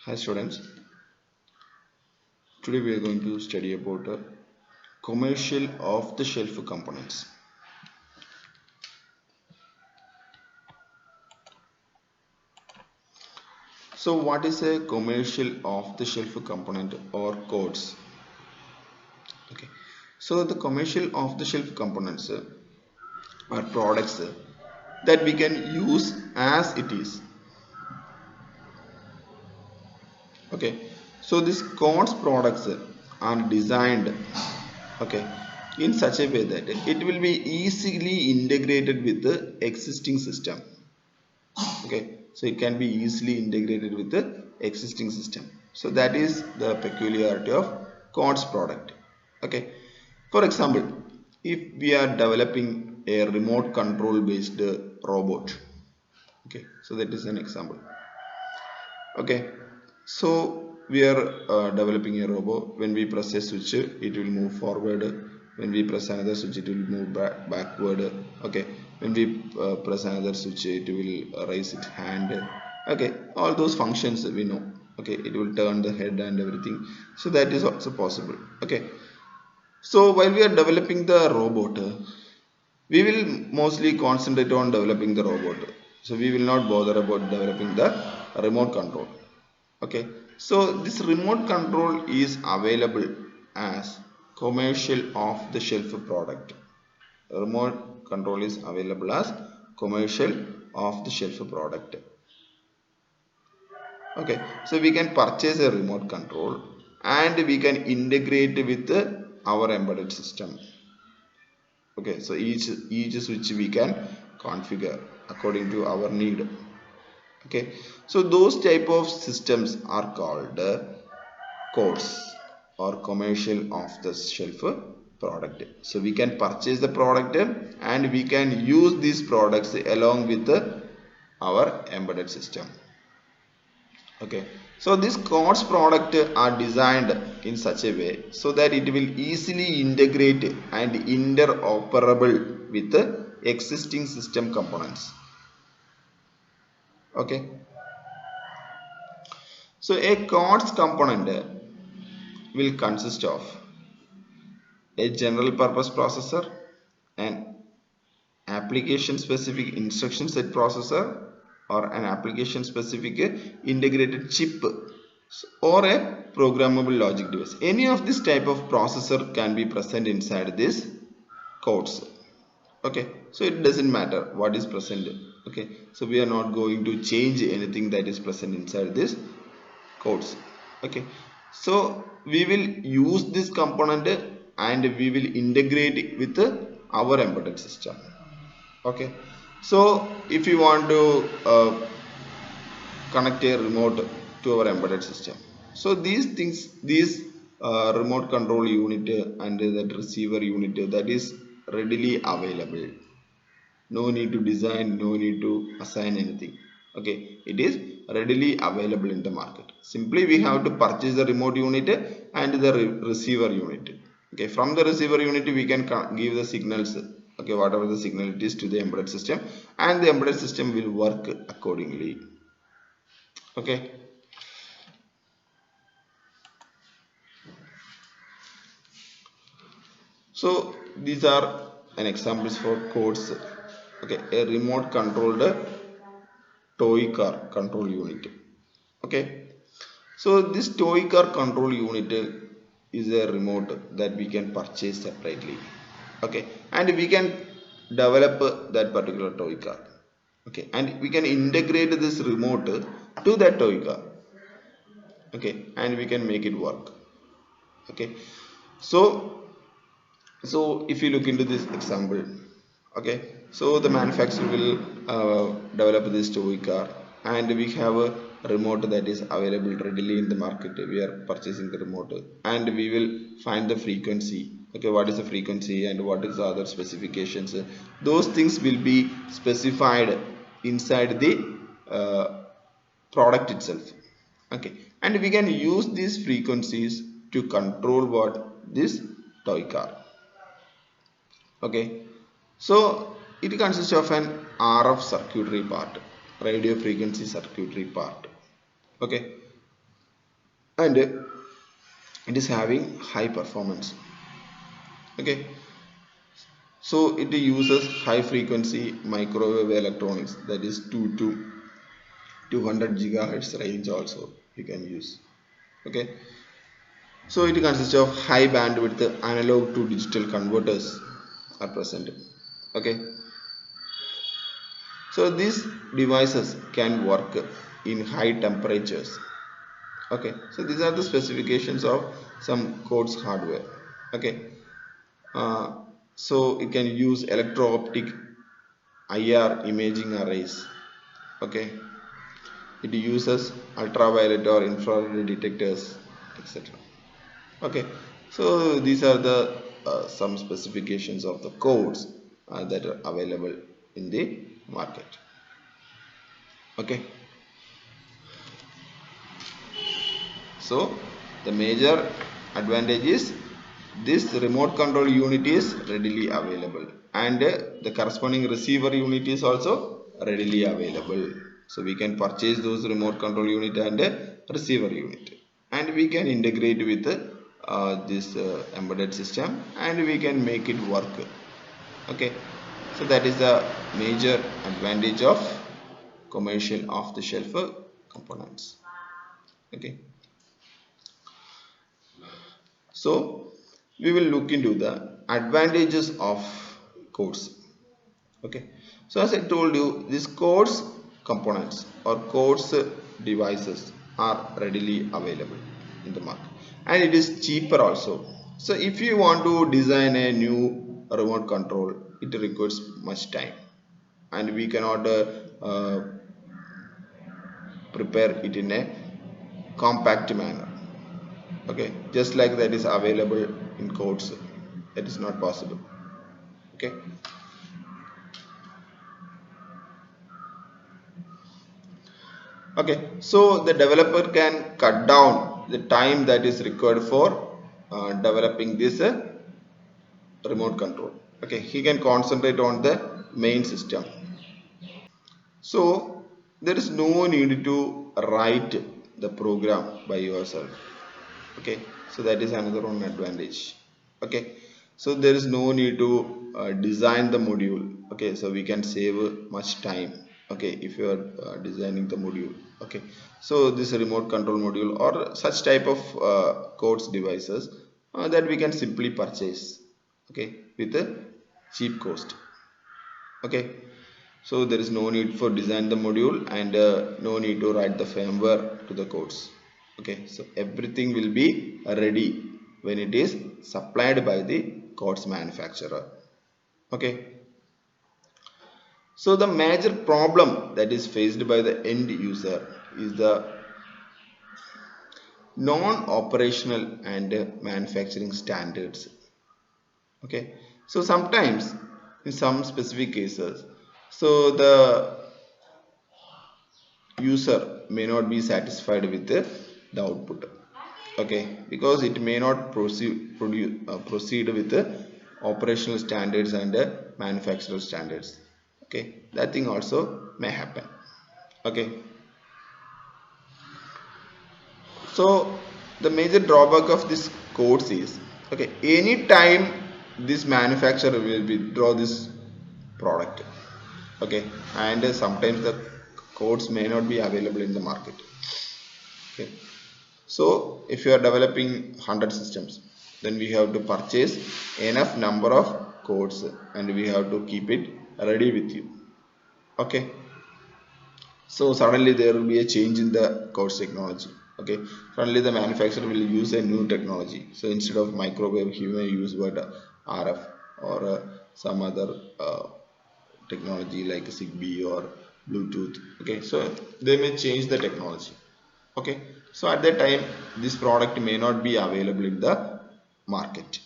Hi students, today we are going to study about commercial off-the-shelf components. So what is a commercial off-the-shelf component or codes? Okay, so the commercial off-the-shelf components are products that we can use as it is. Okay, so these codes products are designed okay in such a way that it will be easily integrated with the existing system. Okay, so it can be easily integrated with the existing system. So that is the peculiarity of COTS product. Okay, for example, if we are developing a remote control based robot, okay, so that is an example. Okay, so we are developing a robot. When we press a switch it will move forward, when we press another switch it will move backward. Okay, when we press another switch it will raise its hand. Okay, all those functions we know. Okay, it will turn the head and everything, so that is also possible. Okay, so while we are developing the robot, we will mostly concentrate on developing the robot, so we will not bother about developing the remote control. Okay, so this remote control is available as commercial off the shelf product. Remote control is available as commercial off the shelf product. Okay, so we can purchase a remote control and we can integrate with our embedded system. Okay, so each switch we can configure according to our need. Okay, so those type of systems are called codes or commercial off the shelf product. So we can purchase the product and we can use these products along with our embedded system. Okay, so these codes product are designed in such a way so that it will easily integrate and interoperable with the existing system components. Okay, so a codes component will consist of a general purpose processor, an application specific instruction set processor, or an application specific integrated chip, or a programmable logic device. Any of this type of processor can be present inside this codes. Okay, so it doesn't matter what is present. Okay, so we are not going to change anything that is present inside this codes. Okay, so we will use this component and we will integrate it with our embedded system. Okay, so if you want to connect a remote to our embedded system, so these things, these remote control unit and that receiver unit, that is readily available. No need to design, no need to assign anything. Okay, it is readily available in the market. Simply we have to purchase the remote unit and the receiver unit. Okay, from the receiver unit we can give the signals, okay, whatever the signal it is, to the embedded system, and the embedded system will work accordingly. Okay, so these are an examples for codes. Okay, a remote controlled toy car control unit. Okay, so this toy car control unit is a remote that we can purchase separately. Okay, and we can develop that particular toy car. Okay, and we can integrate this remote to that toy car. Okay, and we can make it work. Okay, so if you look into this example, okay, so the manufacturer will develop this toy car and we have a remote that is available readily in the market. We are purchasing the remote and we will find the frequency. Okay, what is the frequency and what is the other specifications, those things will be specified inside the uh, product itself. Okay, and we can use these frequencies to control what this toy car. Okay, so it consists of an RF circuitry part, radio frequency circuitry part. Okay, and it is having high performance. Okay, so it uses high frequency microwave electronics, that is 2 to 200 gigahertz range also you can use. Okay, so it consists of high bandwidth analog to digital converters are present. Okay, so these devices can work in high temperatures. Okay, so these are the specifications of some codes hardware. Okay, uh, so it can use electro-optic IR imaging arrays. Okay, it uses ultraviolet or infrared detectors, etc. Okay, so these are the some specifications of the codes that are available in the market. Okay, so the major advantage is this remote control unit is readily available, and the corresponding receiver unit is also readily available. So we can purchase those remote control unit and receiver unit, and we can integrate with this embedded system, and we can make it work. Okay, so that is the major advantage of commercial off the shelf components. Okay, so we will look into the advantages of codes. Okay, so as I told you, these codes components or codes devices are readily available in the market, and it is cheaper also. So if you want to design a new remote control, it requires much time, and we cannot prepare it in a compact manner. Okay, just like that is available in codes, that is not possible. Okay, okay, so the developer can cut down the time that is required for developing this remote control. Okay, he can concentrate on the main system, so there is no need to write the program by yourself. Okay, so that is another one advantage. Okay, so there is no need to design the module. Okay, so we can save much time. Okay, if you are designing the module. Okay, so this remote control module or such type of codes devices that we can simply purchase. Okay, with a cheap cost. Okay, so there is no need for design the module, and no need to write the firmware to the codes. Okay, so everything will be ready when it is supplied by the codes manufacturer. Okay, so the major problem that is faced by the end user is the non-operational and manufacturing standards. Okay, so sometimes in some specific cases, so the user may not be satisfied with the output. Okay, because it may not proceed with the operational standards and manufacturer standards. Okay, that thing also may happen. Okay, so the major drawback of this codes is, okay, anytime this manufacturer will withdraw this product. Okay, and sometimes the codes may not be available in the market. Okay, so if you are developing 100 systems, then we have to purchase enough number of codes, and we have to keep it ready with you. Okay, so suddenly there will be a change in the codes technology. Okay, suddenly the manufacturer will use a new technology, so instead of microwave he may use what RF or some other technology like Zigbee or Bluetooth. Okay, so they may change the technology. Okay, so at that time this product may not be available in the market.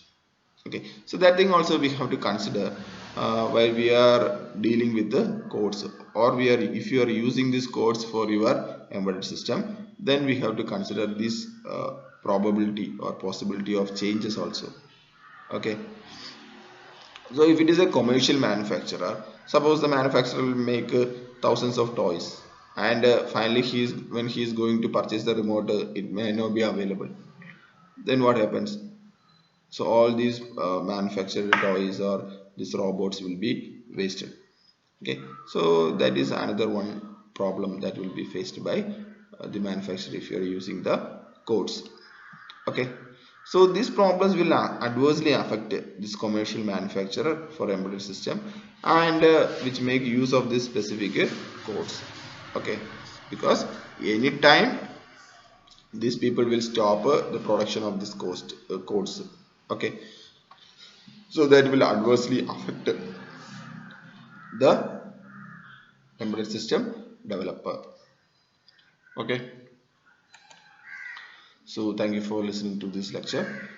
Okay, so that thing also we have to consider while we are dealing with the codes, or we are, if you are using these codes for your embedded system, then we have to consider this probability or possibility of changes also. Okay, so if it is a commercial manufacturer, suppose the manufacturer will make thousands of toys. and finally when he is going to purchase the remote, it may not be available. Then what happens? So all these manufactured toys or these robots will be wasted. Okay, so that is another one problem that will be faced by the manufacturer if you are using the codes. Okay, so these problems will adversely affect this commercial manufacturer for embedded system, and which make use of this specific codes. Okay, because anytime these people will stop the production of this codes. Okay, so that will adversely affect the embedded system developer. Okay, so thank you for listening to this lecture.